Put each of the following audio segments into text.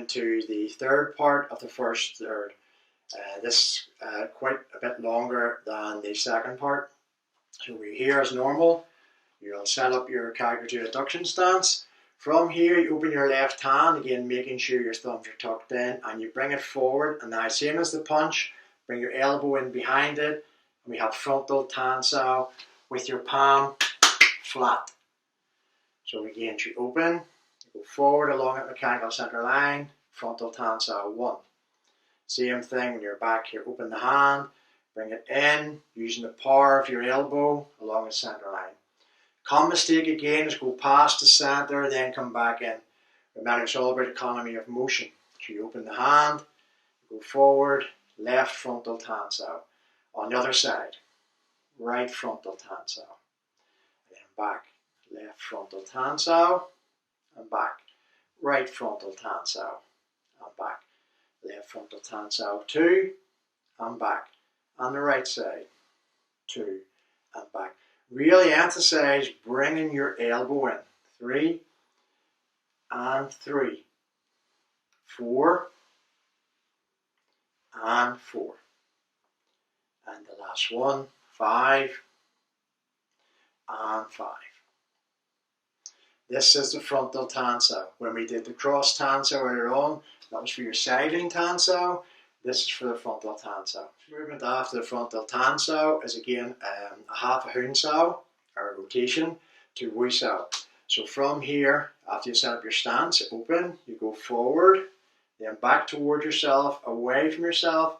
into the third part of the first third. This quite a bit longer than the second part. So we're here as normal. You'll set up your calculated adduction stance. From here, you open your left hand, again making sure your thumbs are tucked in, and you bring it forward. And now, same as the punch, bring your elbow in behind it. And we have Frontal Tan Sao with your palm flat. So again, you open, you go forward along that mechanical center line, Frontal Tan Sao 1. Same thing when you're back here, open the hand, bring it in, using the power of your elbow along the center line. Common mistake again is go past the center, then come back in. Remember, it's all about economy of motion. So you open the hand, you go forward, left Frontal Tan Sao. On the other side, right Frontal Tan Sao. And then back, left Frontal Tan Sao, and back. Right Frontal Tan Sao, and back. Left Frontal Tan Sao 2, and back. On the right side, 2, and back. Really emphasize bringing your elbow in. 3, and 3. 4, and 4. And the last one, 5, and 5. This is the Frontal Tan Sao. When we did the cross Tan Sao earlier on, that was for your siding Tan Sao. This is for the Frontal Tan Sao. Movement after the Frontal Tan Sao is again a half a Huen Sao, or a rotation, to Fook Sao. So from here, after you set up your stance, open, you go forward, then back toward yourself, away from yourself,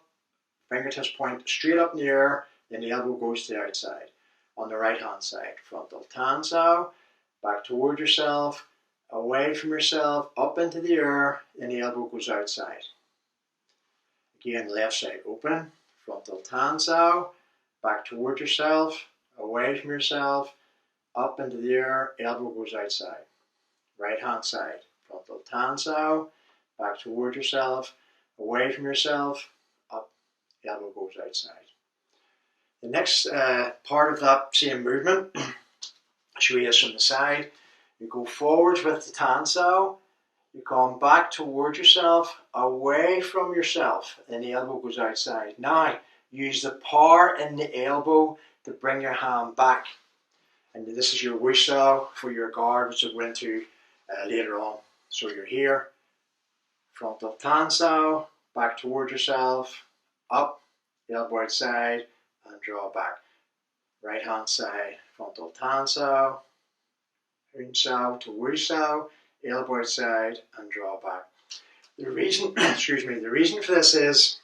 fingertips point straight up in the air, then the elbow goes to the outside. On the right hand side, Frontal Tan Sao, back toward yourself, away from yourself, up into the air, then the elbow goes outside. Again, left side open, Frontal Tan Sao, back toward yourself, away from yourself, up into the air, elbow goes outside. Right hand side, Frontal Tan Sao, back toward yourself, away from yourself, up, elbow goes outside. The next part of that same movement, I'll show you this from the side. You go forwards with the Tan Sao, you come back toward yourself, away from yourself, and the elbow goes outside. Now, use the power in the elbow to bring your hand back. And this is your Fook Sao for your guard, which we'll go into later on. So you're here, Frontal Tan Sao, back toward yourself, up, elbow outside, and draw back. Right hand side, Frontal Tan Sao, Huen Sao To Fook Sao, elbow outside, and draw back. The reason, the reason for this is,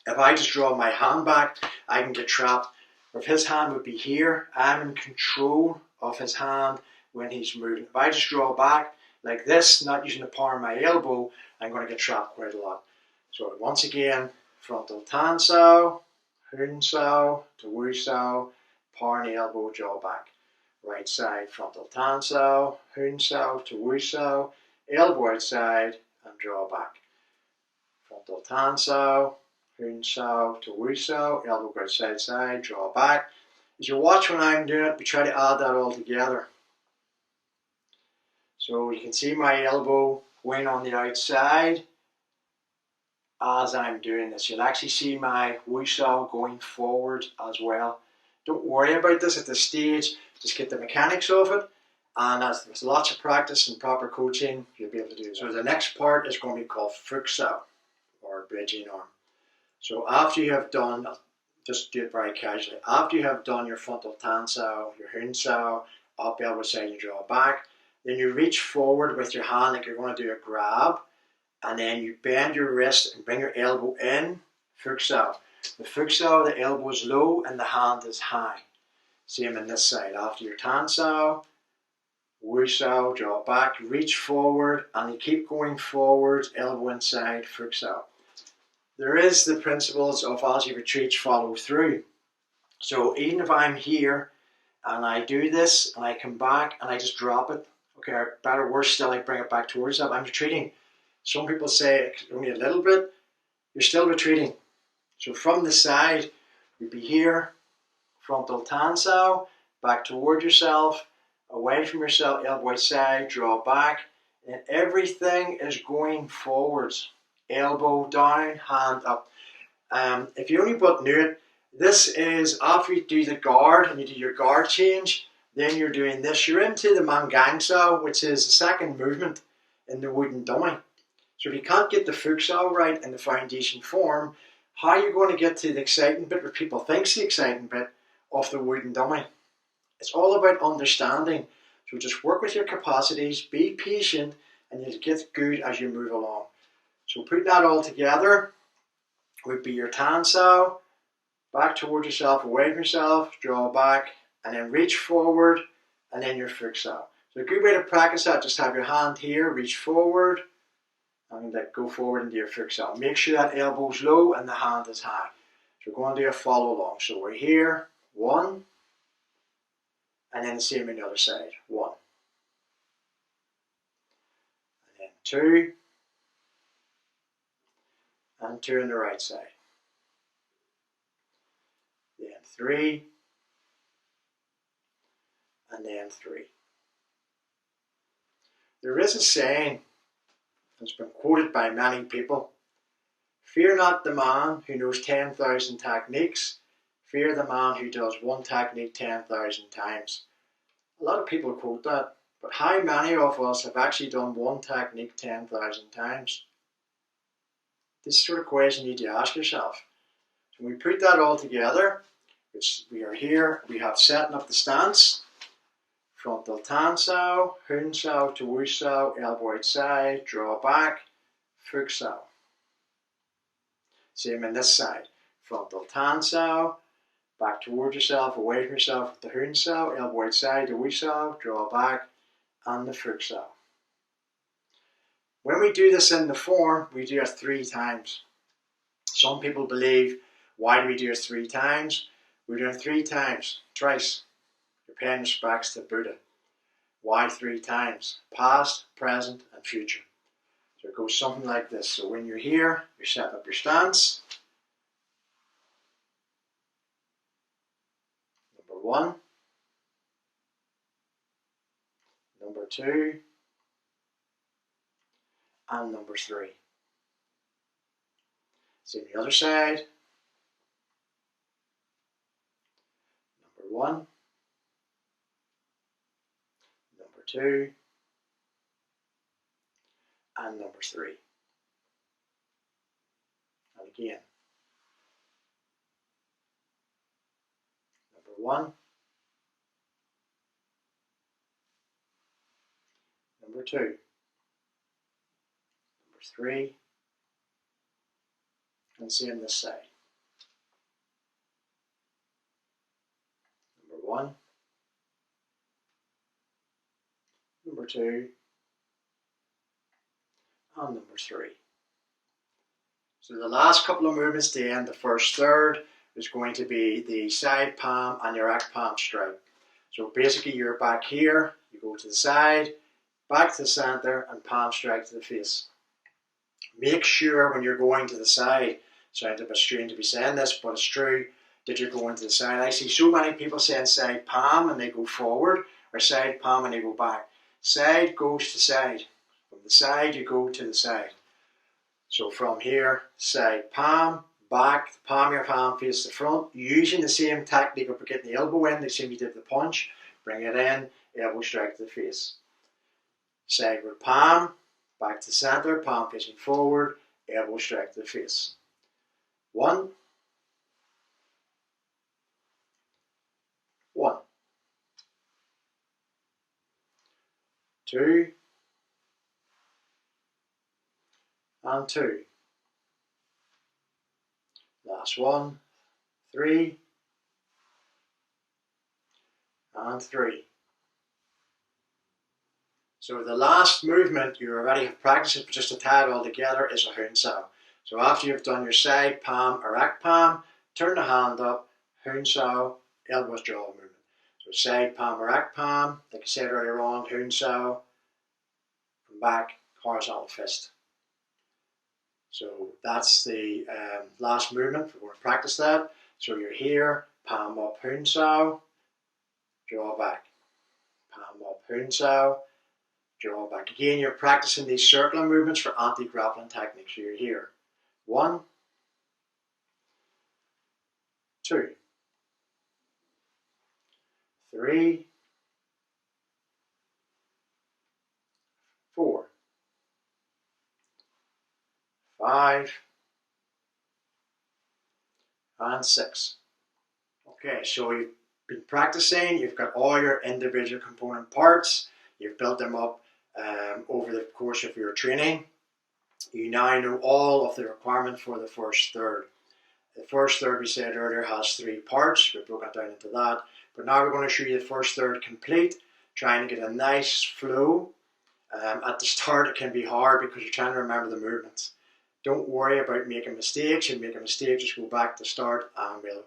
if I just draw my hand back, I can get trapped. Or if his hand would be here, I'm in control of his hand when he's moving. If I just draw back like this, not using the power of my elbow, I'm going to get trapped quite a lot. So once again, Frontal Tan Sao, Huen Sao To Fook Sao, power in the elbow, draw back. Right side, Frontal Tan Sao, Huen Sao To Fook Sao, elbow outside, and draw back. Frontal Tan Sao, Huen Sao To Fook Sao, elbow outside side, draw back. As you watch when I'm doing it, we try to add that all together. So you can see my elbow going on the outside as I'm doing this. You'll actually see my Fook Sao going forward as well. Don't worry about this at this stage, just get the mechanics of it, and as there's lots of practice and proper coaching, you'll be able to do it. So the next part is going to be called Fook Sao, or bridging arm. So after you have done, just do it very casually, after you have done your Frontal Tan Sao, your Huen Sao, up elbow side, you draw back, then you reach forward with your hand like you're going to do a grab, and then you bend your wrist and bring your elbow in, Fook Sao. The Fook Sao, the elbow is low and the hand is high. Same in this side. After your Tan Sao, Fook Sao, draw back, reach forward, and you keep going forward, elbow inside, Fook Sao. There is the principles of as you retreat, follow through. So even if I'm here and I do this and I come back and I just drop it, okay, or better, worse still, I bring it back towards that, I'm retreating. Some people say only a little bit, you're still retreating. So from the side, you'd be here, Frontal Tan Sao, back toward yourself, away from yourself, elbow outside, draw back, And everything is going forwards. Elbow down, hand up. If you only but knew it, this is after you do the guard and you do your guard change, then you're doing this. You're into the Gang Sao, which is the second movement in the wooden dummy. So if you can't get the Fook Sao right in the foundation form, how are you going to get to the exciting bit, what people think is the exciting bit of the wooden dummy? It's all about understanding. So just work with your capacities, be patient, and you'll get good as you move along. So putting that all together would be your Tan Sao, back towards yourself, away from yourself, draw back, and then reach forward, and then your Fook Sao. So a good way to practice that, just have your hand here, reach forward, and go forward into your Fook Sao. Make sure that elbow's low and the hand is high. So we're going to do a follow along. So we're here, 1, and then the same on the other side, 1. And then 2, and 2 on the right side. Then 3, and then 3. There is a saying that's been quoted by many people: fear not the man who knows 10,000 techniques, fear the man who does one technique 10,000 times. A lot of people quote that, but how many of us have actually done one technique 10,000 times? This sort of question you need to ask yourself. So when we put that all together, which we are here, we have setting up the stance, Frontal Tan Sao, Huen Sao To, elbow outside, draw back, Fook Sao. Same on this side, Frontal Tan Sao, back towards yourself, away from yourself with the Huen Sao, elbow outside, To, draw back, and the Fook Sao. When we do this in the form, we do it 3 times. Some people believe, why do we do it 3 times? We're doing it 3 times, twice. You're paying respects to Buddha. Why 3 times? Past, present, and future. So it goes something like this. So when you're here, you're setting up your stance. Number 1. Number 2. And number 3. Same on the other side. Number 1. Number 2. And number 3. And again. Number 1. Number 2. Number 3. And same this side. Number 1. Number 2. And number 3. So the last couple of movements to end the first third is going to be the side palm and your erect palm strike. So basically you're back here, you go to the side, back to the center, and palm strike to the face. Make sure when you're going to the side, sounds a bit strange to be saying this, but it's true, that you're going to the side. I see so many people saying side palm and they go forward, or side palm and they go back. Side goes to side. From the side you go to the side. So from here, side palm, back, palm of your hand face the front, using the same technique of getting the elbow in, the same you did the punch, bring it in, elbow strike to the face. Sideward palm, back to center, palm facing forward, elbow strike to the face. 1. 1. 2. And 2. Last one. 3. And 3. So the last movement you already have practiced it, but just to tie it all together, is a Huen Sao. So after you've done your side palm, erect palm, turn the hand up, Huen Sao, elbow withdrawal movement. So side palm, erect palm, like I said earlier on, Huen Sao, come back, horizontal fist. So that's the last movement. We're going to practice that. So you're here, palm up, Huen Sao, draw back. Palm up, Huen Sao, Draw back. Again, you're practicing these circling movements for anti-grappling techniques. So you're here. 1, 2, 3, 4, 5, and 6. Okay, so you've been practicing, you've got all your individual component parts, you've built them up over the course of your training. You now know all of the requirement for the first third. The first third, we said earlier, has 3 parts. We've broken it down into that. But now we're going to show you the first third complete, trying to get a nice flow. At the start it can be hard because you're trying to remember the movements. Don't worry about making mistakes. If you make a mistake, just go back to the start and we'll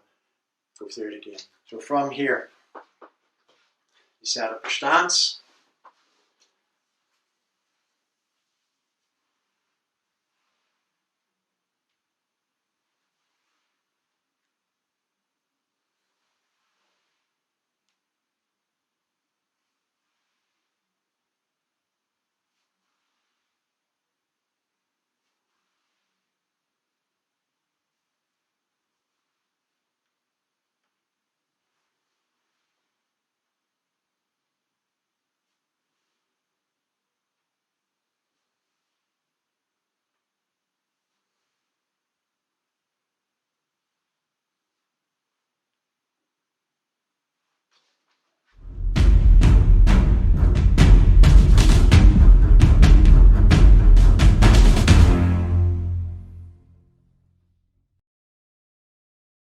go through it again. So from here, you set up your stance.